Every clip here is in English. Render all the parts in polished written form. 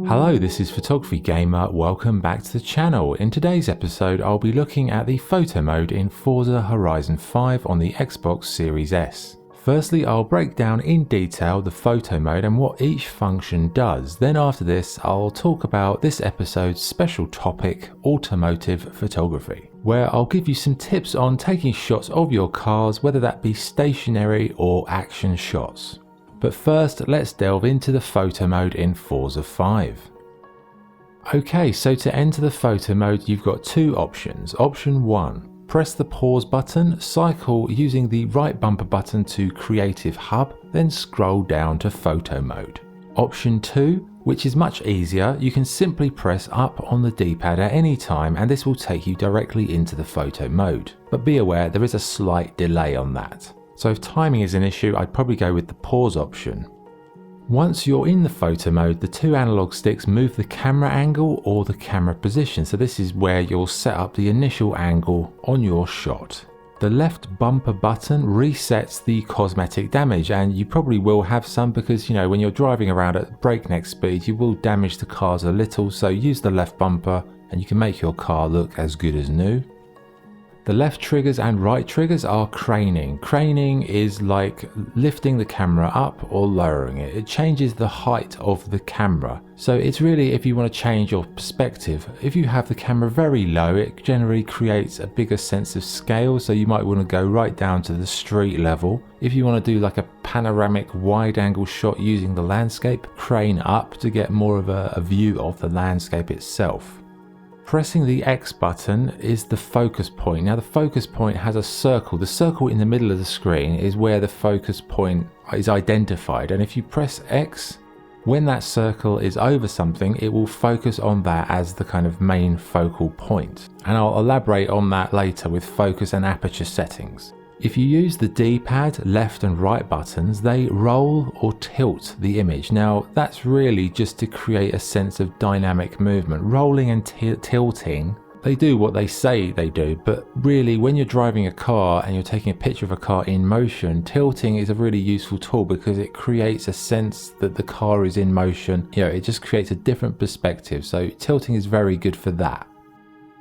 Hello, this is Photography Gamer, welcome back to the channel. In today's episode I'll be looking at the photo mode in Forza Horizon 5 on the Xbox Series S. Firstly, I'll break down in detail the photo mode and what each function does. Then after this, I'll talk about this episode's special topic, automotive photography, where I'll give you some tips on taking shots of your cars, whether that be stationary or action shots. But first, let's delve into the photo mode in Forza 5. Okay, so to enter the photo mode, you've got two options. Option 1, press the pause button, cycle using the right bumper button to Creative Hub, then scroll down to photo mode. Option 2, which is much easier, you can simply press up on the D-pad at any time and this will take you directly into the photo mode. But be aware, there is a slight delay on that. So if timing is an issue, I'd probably go with the pause option. Once you're in the photo mode, the two analog sticks move the camera angle or the camera position. So this is where you'll set up the initial angle on your shot. The left bumper button resets the cosmetic damage, and you probably will have some because, when you're driving around at breakneck speed, you will damage the cars a little. So use the left bumper and you can make your car look as good as new. The left triggers and right triggers are craning. Craning is like lifting the camera up or lowering it. It changes the height of the camera. So it's really if you want to change your perspective. If you have the camera very low, it generally creates a bigger sense of scale. So you might want to go right down to the street level. If you want to do like a panoramic wide angle shot using the landscape, crane up to get more of a view of the landscape itself. Pressing the X button is the focus point. Now the focus point has a circle. The circle in the middle of the screen is where the focus point is identified. And if you press X, when that circle is over something, it will focus on that as the kind of main focal point. And I'll elaborate on that later with focus and aperture settings. If you use the D-pad, left and right buttons, they roll or tilt the image. Now that's really just to create a sense of dynamic movement. Rolling and tilting, they do what they say they do, but really when you're driving a car and you're taking a picture of a car in motion, tilting is a really useful tool because it creates a sense that the car is in motion. It just creates a different perspective. So tilting is very good for that.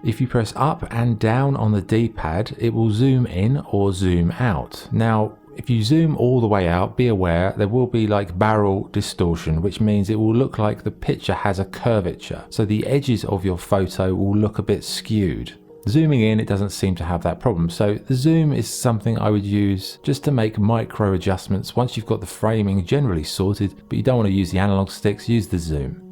If you press up and down on the D-pad, it will zoom in or zoom out. Now, if you zoom all the way out, be aware there will be like barrel distortion, which means it will look like the picture has a curvature. So the edges of your photo will look a bit skewed. Zooming in, it doesn't seem to have that problem. So the zoom is something I would use just to make micro adjustments once you've got the framing generally sorted, but you don't want to use the analog sticks, use the zoom.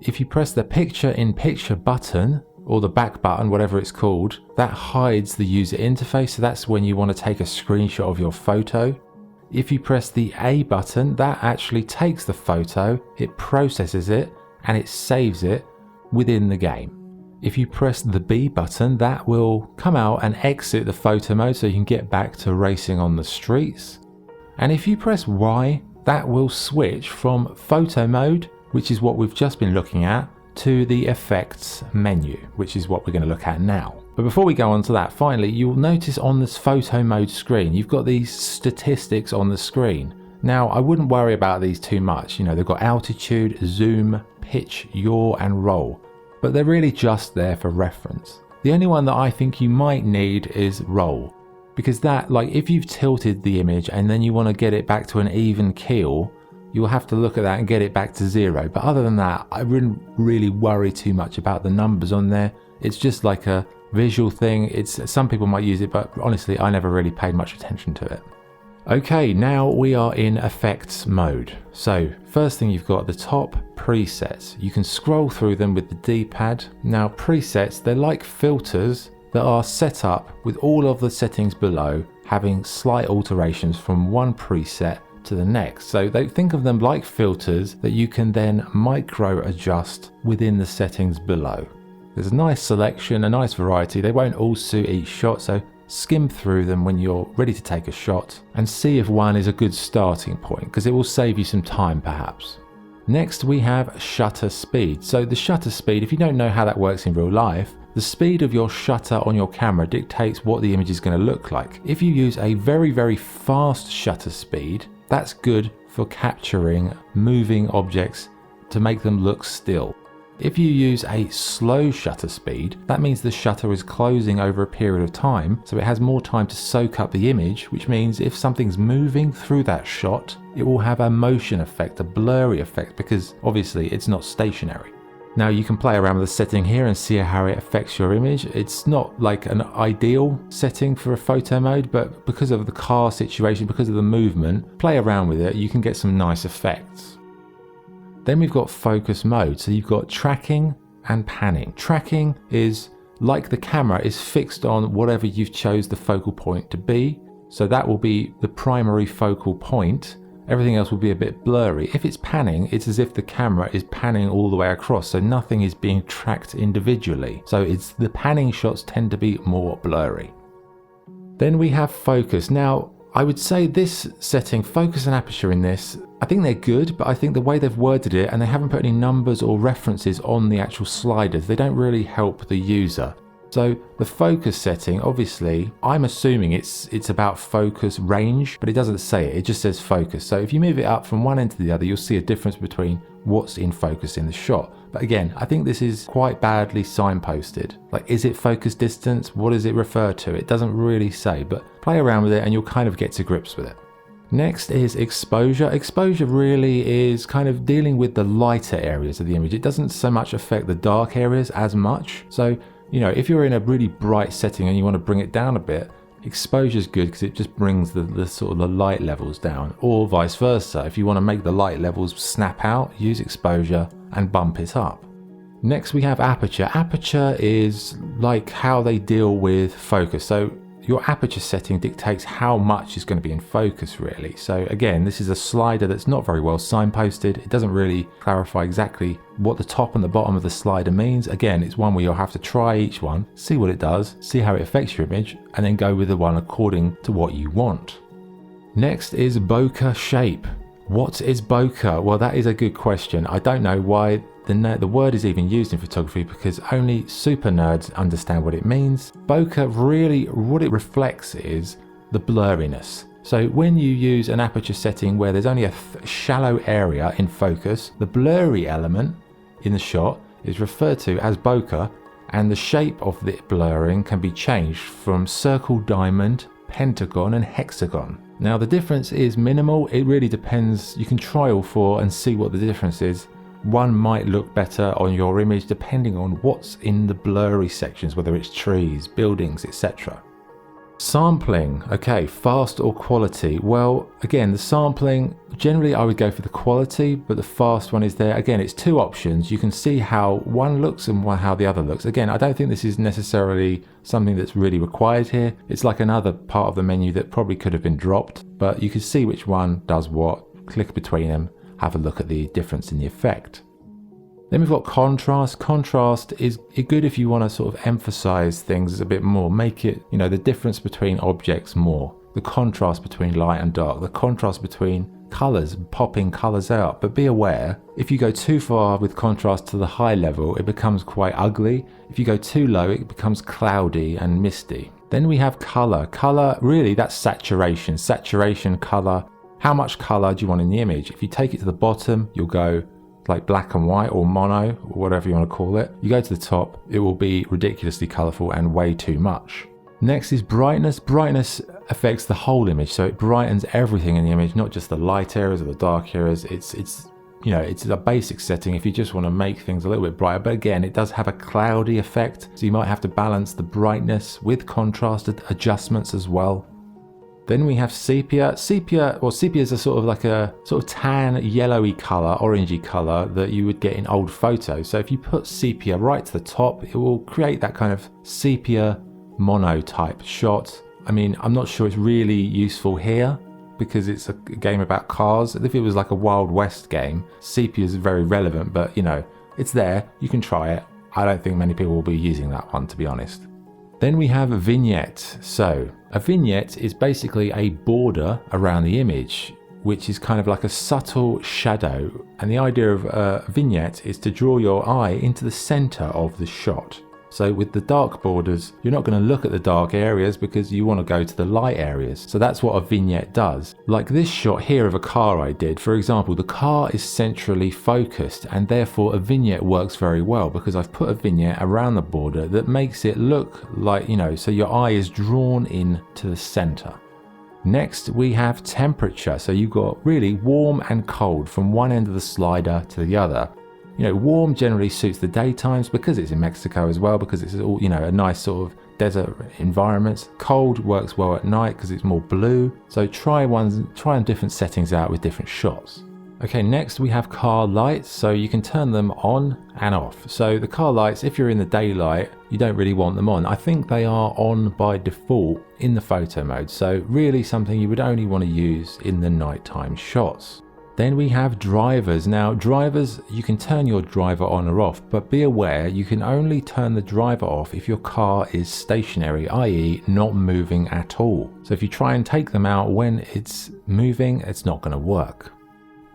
If you press the picture-in-picture button, or the back button, whatever it's called, that hides the user interface. So that's when you want to take a screenshot of your photo. If you press the A button, that actually takes the photo, it processes it, and it saves it within the game. If you press the B button, that will come out and exit the photo mode so you can get back to racing on the streets. And if you press Y, that will switch from photo mode, which is what we've just been looking at, to the effects menu, which is what we're going to look at now. But before we go on to that, finally, you'll notice on this photo mode screen, you've got these statistics on the screen. Now, I wouldn't worry about these too much. They've got altitude, zoom, pitch, yaw, and roll, but they're really just there for reference. The only one that I think you might need is roll, because that, like if you've tilted the image and then you want to get it back to an even keel, you'll have to look at that and get it back to 0. But other than that, I wouldn't really worry too much about the numbers on there. It's just like a visual thing. Some people might use it, but honestly, I never really paid much attention to it. Okay, now we are in effects mode. So first thing you've got at the top, presets. You can scroll through them with the D-pad. Now presets, they're like filters that are set up with all of the settings below, having slight alterations from one preset to the next. So they think of them like filters that you can then micro adjust within the settings below. There's a nice selection, a nice variety. They won't all suit each shot, so skim through them when you're ready to take a shot and see if one is a good starting point, because it will save you some time perhaps. Next we have shutter speed. So the shutter speed, if you don't know how that works in real life, the speed of your shutter on your camera dictates what the image is going to look like. If you use a very, very fast shutter speed, that's good for capturing moving objects to make them look still. If you use a slow shutter speed, that means the shutter is closing over a period of time, so it has more time to soak up the image, which means if something's moving through that shot, it will have a motion effect, a blurry effect, because obviously it's not stationary. Now you can play around with the setting here and see how it affects your image. It's not like an ideal setting for a photo mode, but because of the car situation, because of the movement, play around with it, you can get some nice effects. Then we've got focus mode. So you've got tracking and panning. Tracking is like the camera is fixed on whatever you've chose the focal point to be. So that will be the primary focal point. Everything else will be a bit blurry. If it's panning, it's as if the camera is panning all the way across, so nothing is being tracked individually. So it's the panning shots tend to be more blurry. Then we have focus. Now, I would say this setting, focus and aperture in this, I think they're good, but I think the way they've worded it, and they haven't put any numbers or references on the actual sliders, they don't really help the user. So the focus setting, obviously, I'm assuming it's about focus range, but it doesn't say it, it just says focus. So if you move it up from one end to the other, you'll see a difference between what's in focus in the shot. But again, I think this is quite badly signposted. Like, is it focus distance? What does it refer to? It doesn't really say, but play around with it and you'll kind of get to grips with it. Next is exposure. Exposure really is kind of dealing with the lighter areas of the image. It doesn't so much affect the dark areas as much. So, you know, if you're in a really bright setting and you want to bring it down a bit, exposure is good because it just brings the sort of the light levels down, or vice versa. If you want to make the light levels snap out, use exposure and bump it up. Next we have aperture. Aperture is like how they deal with focus. So your aperture setting dictates how much is going to be in focus really. So again, this is a slider that's not very well signposted. It doesn't really clarify exactly what the top and the bottom of the slider means. Again, it's one where you'll have to try each one, see what it does, see how it affects your image, and then go with the one according to what you want. Next is bokeh shape. What is bokeh? Well, that is a good question. I don't know why the word is even used in photography because only super nerds understand what it means. Bokeh really, what it reflects is the blurriness. So when you use an aperture setting where there's only a shallow area in focus, the blurry element in the shot is referred to as bokeh, and the shape of the blurring can be changed from circle, diamond, pentagon and hexagon. Now the difference is minimal. It really depends. You can try all four and see what the difference is. One might look better on your image depending on what's in the blurry sections, whether it's trees, buildings, etc. Sampling, okay, fast or quality? Well, again, the sampling, generally I would go for the quality, but the fast one is there. Again, it's two options. You can see how one looks and how the other looks. Again, I don't think this is necessarily something that's really required here. It's like another part of the menu that probably could have been dropped, but you can see which one does what, click between them, have a look at the difference in the effect. Then we've got contrast. Contrast is good if you want to sort of emphasize things a bit more, make it, you know, the difference between objects more, the contrast between light and dark, the contrast between colors, popping colors out. But be aware, if you go too far with contrast to the high level, it becomes quite ugly. If you go too low, it becomes cloudy and misty. Then we have color. Color, really, that's saturation. Saturation, color. How much color do you want in the image? If you take it to the bottom, you'll go like black and white or mono or whatever you want to call it. You go to the top, it will be ridiculously colorful and way too much. Next is brightness. Brightness affects the whole image, so it brightens everything in the image, not just the light areas or the dark areas. It's you know, it's a basic setting if you just want to make things a little bit brighter, but again, it does have a cloudy effect, so you might have to balance the brightness with contrasted adjustments as well. Then we have sepia. Sepia is a sort of like a sort of tan, yellowy color, orangey color that you would get in old photos. So if you put sepia right to the top, it will create that kind of sepia mono type shot. I mean, I'm not sure it's really useful here because it's a game about cars. If it was like a Wild West game, sepia is very relevant, but you know, it's there. You can try it. I don't think many people will be using that one, to be honest. Then we have a vignette. So a vignette is basically a border around the image, which is kind of like a subtle shadow. And the idea of a vignette is to draw your eye into the center of the shot. So with the dark borders, you're not going to look at the dark areas because you want to go to the light areas. So that's what a vignette does. Like this shot here of a car I did, for example, the car is centrally focused and therefore a vignette works very well because I've put a vignette around the border that makes it look like, so your eye is drawn in to the center. Next, we have temperature. So you've got really warm and cold from one end of the slider to the other. Warm generally suits the daytimes because it's in Mexico as well, because it's all, a nice sort of desert environment. Cold works well at night because it's more blue. So try different settings out with different shots. Okay, next we have car lights, so you can turn them on and off. So the car lights, if you're in the daylight, you don't really want them on. I think they are on by default in the photo mode, so really something you would only want to use in the nighttime shots. Then we have drivers. Now drivers, you can turn your driver on or off, but be aware you can only turn the driver off if your car is stationary, i.e. not moving at all. So if you try and take them out when it's moving, it's not going to work.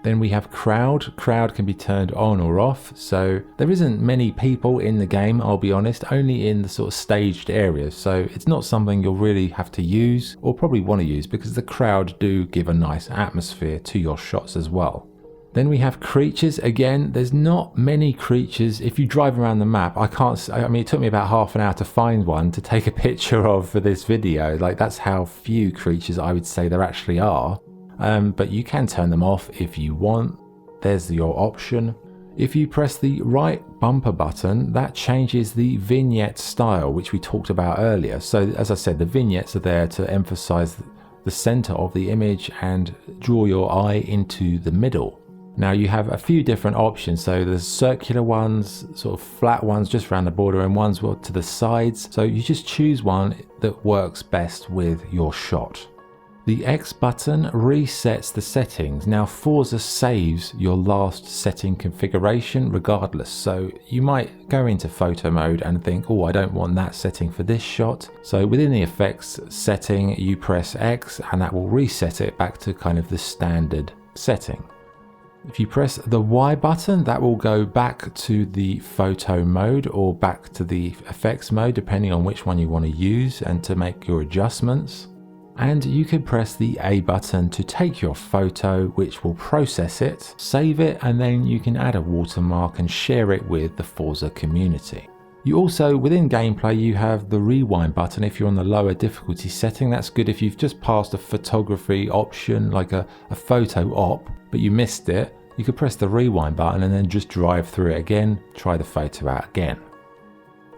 Then we have crowd. Crowd can be turned on or off. So there isn't many people in the game, I'll be honest, only in the sort of staged areas. So it's not something you'll really have to use or probably want to use because the crowd do give a nice atmosphere to your shots as well. Then we have creatures. Again, there's not many creatures. If you drive around the map, it took me about half an hour to find one to take a picture of for this video. Like that's how few creatures I would say there actually are. But you can turn them off if you want. There's your option. If you press the right bumper button, that changes the vignette style, which we talked about earlier. So as I said, the vignettes are there to emphasize the center of the image and draw your eye into the middle. Now you have a few different options. So there's circular ones, sort of flat ones just around the border, and ones to the sides. So you just choose one that works best with your shot. The X button resets the settings. Now Forza saves your last setting configuration regardless. So you might go into photo mode and think, I don't want that setting for this shot. So within the effects setting, you press X and that will reset it back to kind of the standard setting. If you press the Y button, that will go back to the photo mode or back to the effects mode, depending on which one you want to use and to make your adjustments. And you can press the A button to take your photo, which will process it, save it, and then you can add a watermark and share it with the Forza community. You also, within gameplay, you have the rewind button if you're on the lower difficulty setting. That's good if you've just passed a photography option, like a photo op, but you missed it. You could press the rewind button and then just drive through it again, try the photo out again.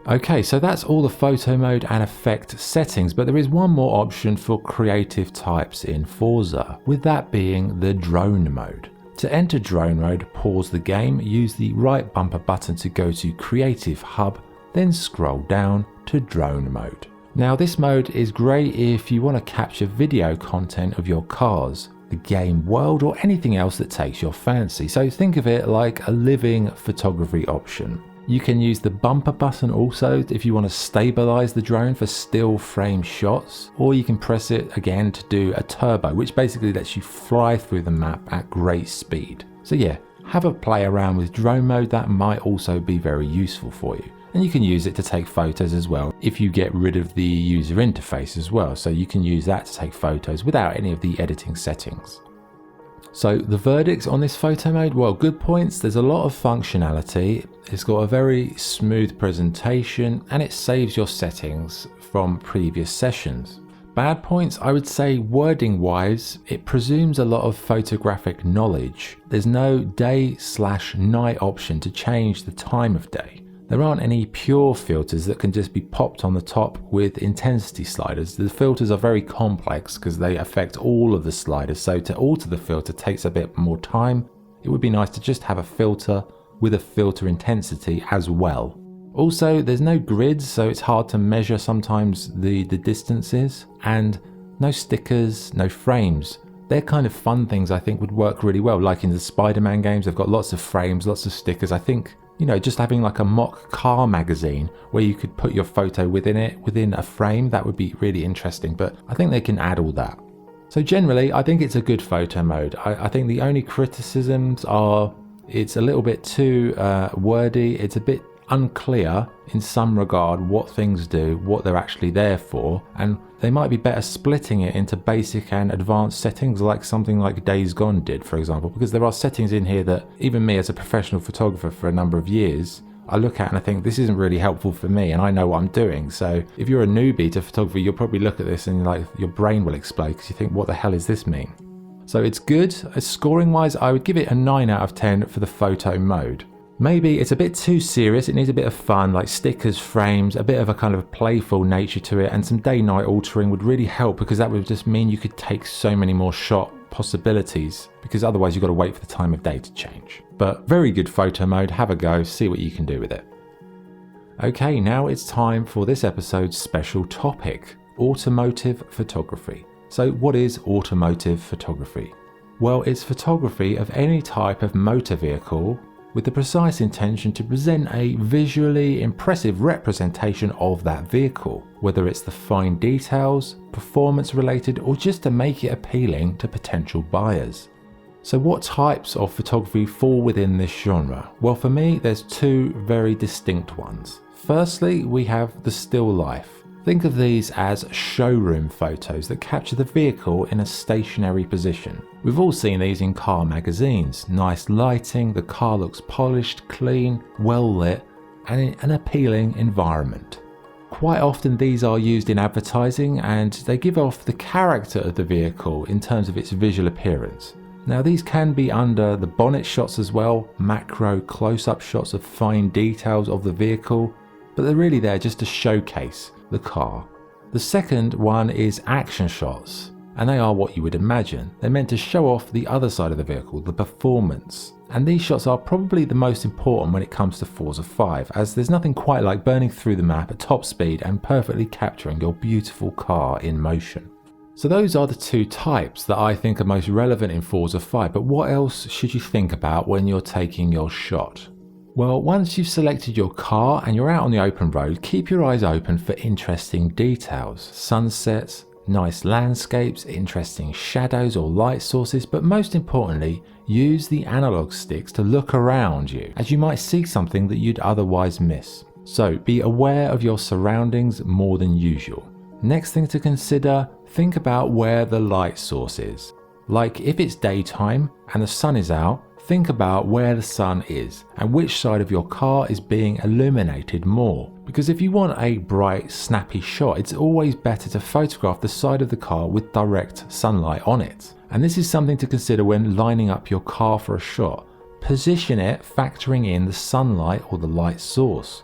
Okay, so that's all the photo mode and effect settings, but there is one more option for creative types in Forza, with that being the drone mode. To enter drone mode, pause the game, use the right bumper button to go to Creative Hub, then scroll down to drone mode. Now this mode is great if you want to capture video content of your cars, the game world, or anything else that takes your fancy. So think of it like a living photography option. You can use the bumper button also if you want to stabilize the drone for still frame shots, or you can press it again to do a turbo, which basically lets you fly through the map at great speed. So yeah, have a play around with drone mode. That might also be very useful for you. And you can use it to take photos as well if you get rid of the user interface as well. So you can use that to take photos without any of the editing settings. So the verdicts on this photo mode, well, good points. There's a lot of functionality. It's got a very smooth presentation and it saves your settings from previous sessions. Bad points, I would say wording wise, it presumes a lot of photographic knowledge. There's no day/night option to change the time of day. There aren't any pure filters that can just be popped on the top with intensity sliders. The filters are very complex because they affect all of the sliders, so to alter the filter takes a bit more time. It would be nice to just have a filter with a filter intensity as well. Also, there's no grids, so it's hard to measure sometimes the distances, and no stickers, no frames. They're kind of fun things I think would work really well. Like in the Spider-Man games, they've got lots of frames, lots of stickers. I think, just having like a mock car magazine where you could put your photo within it, within a frame, that would be really interesting, but I think they can add all that. So generally, I think it's a good photo mode. I think the only criticisms are it's a little bit too wordy, it's a bit unclear in some regard what things do, what they're actually there for, and they might be better splitting it into basic and advanced settings, like something like Days Gone did, for example, because there are settings in here that even me as a professional photographer for a number of years, I look at and I think this isn't really helpful for me, and I know what I'm doing. So if you're a newbie to photography, you'll probably look at this and like your brain will explode because you think, what the hell does this mean? So it's good. Scoring wise, I would give it a 9 out of 10 for the photo mode. Maybe it's a bit too serious, it needs a bit of fun, like stickers, frames, a bit of a kind of playful nature to it, and some day-night altering would really help, because that would just mean you could take so many more shot possibilities, because otherwise you've got to wait for the time of day to change. But very good photo mode, have a go, see what you can do with it. Okay, now it's time for this episode's special topic, automotive photography. So what is automotive photography? Well, it's photography of any type of motor vehicle with the precise intention to present a visually impressive representation of that vehicle, whether it's the fine details, performance related, or just to make it appealing to potential buyers. So what types of photography fall within this genre? Well, for me, there's two very distinct ones. Firstly, we have the still life. Think of these as showroom photos that capture the vehicle in a stationary position. We've all seen these in car magazines. Nice lighting, the car looks polished, clean, well lit, and in an appealing environment. Quite often these are used in advertising, and they give off the character of the vehicle in terms of its visual appearance. Now these can be under the bonnet shots as well, macro close-up shots of fine details of the vehicle, but they're really there just to showcase the car. The second one is action shots, and they are what you would imagine. They're meant to show off the other side of the vehicle, the performance. And these shots are probably the most important when it comes to Forza 5, as there's nothing quite like burning through the map at top speed and perfectly capturing your beautiful car in motion. So those are the two types that I think are most relevant in Forza 5, but what else should you think about when you're taking your shot? Well, once you've selected your car and you're out on the open road, keep your eyes open for interesting details, sunsets, nice landscapes, interesting shadows or light sources, but most importantly, use the analog sticks to look around you, as you might see something that you'd otherwise miss. So be aware of your surroundings more than usual. Next thing to consider, think about where the light source is. Like if it's daytime and the sun is out, think about where the sun is and which side of your car is being illuminated more. Because if you want a bright, snappy shot, it's always better to photograph the side of the car with direct sunlight on it. And this is something to consider when lining up your car for a shot. Position it factoring in the sunlight or the light source.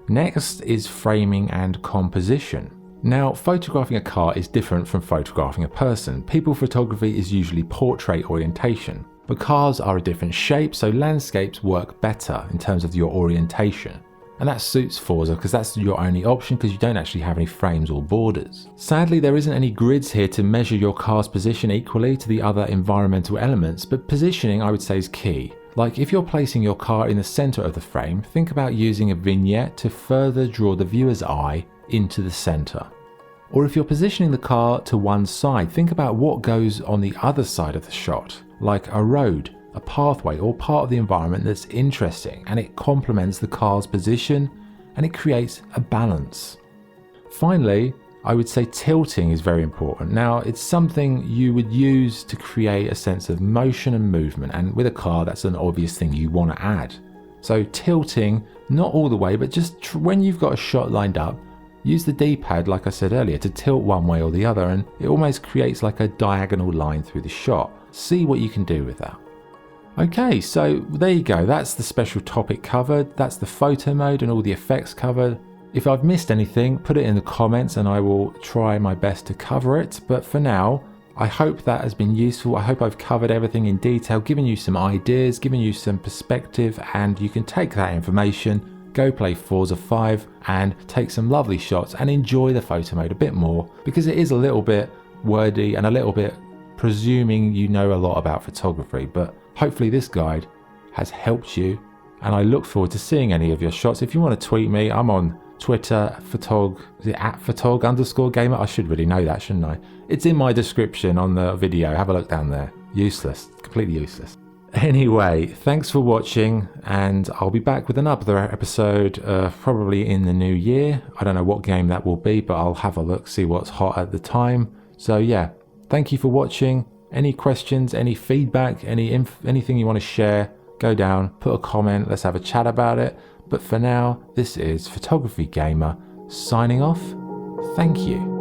Next is framing and composition. Now, photographing a car is different from photographing a person. People photography is usually portrait orientation. But cars are a different shape, so landscapes work better in terms of your orientation. And that suits Forza because that's your only option, because you don't actually have any frames or borders. Sadly, there isn't any grids here to measure your car's position equally to the other environmental elements, but positioning I would say is key. Like if you're placing your car in the center of the frame, think about using a vignette to further draw the viewer's eye into the center. Or if you're positioning the car to one side, think about what goes on the other side of the shot, like a road, a pathway, or part of the environment that's interesting, and it complements the car's position and it creates a balance. Finally, I would say tilting is very important. Now, it's something you would use to create a sense of motion and movement, and with a car that's an obvious thing you want to add. So tilting, not all the way, but just when you've got a shot lined up, use the D-pad, like I said earlier, to tilt one way or the other, and it almost creates like a diagonal line through the shot. See what you can do with that. Okay, so there you go. That's the special topic covered. That's the photo mode and all the effects covered. If I've missed anything, put it in the comments and I will try my best to cover it. But for now, I hope that has been useful. I hope I've covered everything in detail, given you some ideas, given you some perspective, and you can take that information, go play Forza 5 and take some lovely shots and enjoy the photo mode a bit more, because it is a little bit wordy and a little bit presuming you know a lot about photography. But hopefully this guide has helped you, and I look forward to seeing any of your shots. If you want to tweet me, I'm on Twitter, photog, is it @photog_gamer? I should really know that, shouldn't I? It's in my description on the video. Have a look down there. Useless, completely useless. Anyway, thanks for watching, and I'll be back with another episode probably in the new year. I don't know what game that will be, but I'll have a look, see what's hot at the time. So yeah, thank you for watching. Any questions, any feedback, anything you want to share, go down, put a comment, let's have a chat about it. But for now, this is Photography Gamer signing off. Thank you.